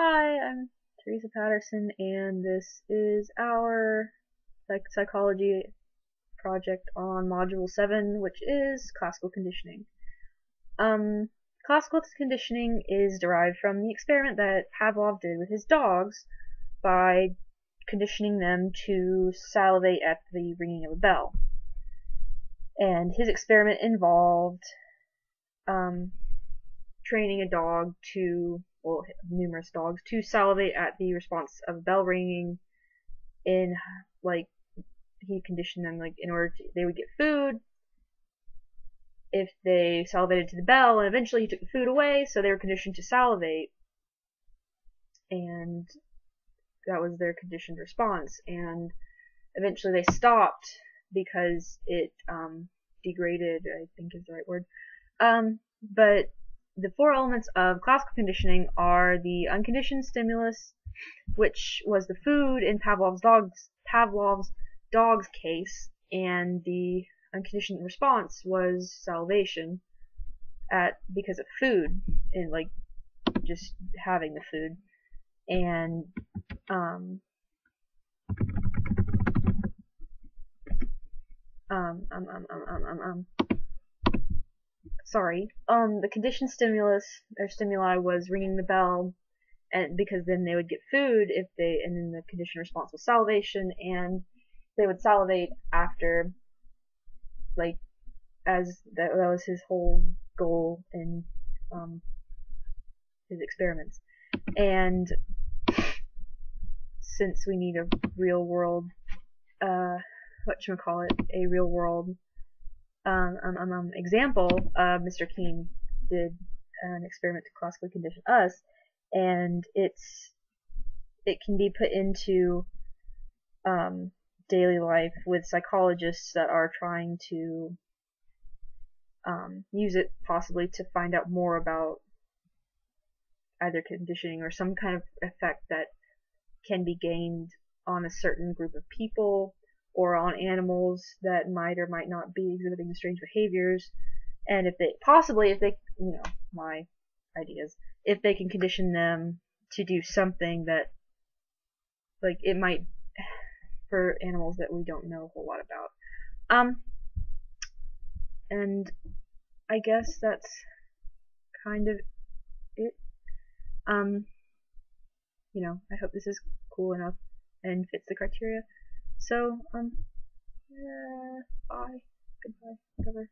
Hi, I'm Teresa Patterson, and this is our psychology project on Module 7, which is classical conditioning. Um, Classical conditioning is derived from the experiment that Pavlov did with his dogs by conditioning them to salivate at the ringing of a bell. And his experiment involved um, training a dog to, well, numerous dogs, to salivate at the response of a bell ringing in, like, he conditioned them, like, in order to, they would get food if they salivated to the bell, and eventually he took the food away, so they were conditioned to salivate, and that was their conditioned response, and eventually they stopped because it, degraded, I think is the right word. But the four elements of classical conditioning are the unconditioned stimulus, which was the food in Pavlov's dog's case, and the unconditioned response was salivation because of food and, like, just having the food. And um um um um um um um, um sorry, the conditioned stimulus or stimuli was ringing the bell, and because then they would get food if they, and then the conditioned response was salivation, and they would salivate after, like, as that was his whole goal in his experiments. And since we need a real world, whatchamacallit, a real world example, Mr. Keene did an experiment to classically condition us, and it can be put into daily life with psychologists that are trying to use it possibly to find out more about either conditioning or some kind of effect that can be gained on a certain group of people or on animals that might or might not be exhibiting strange behaviors. And if they, my ideas, if they can condition them to do something that, like, it might, for animals that we don't know a whole lot about. And I guess that's kind of it. Um, I hope this is cool enough and fits the criteria. So, bye, goodbye, whatever.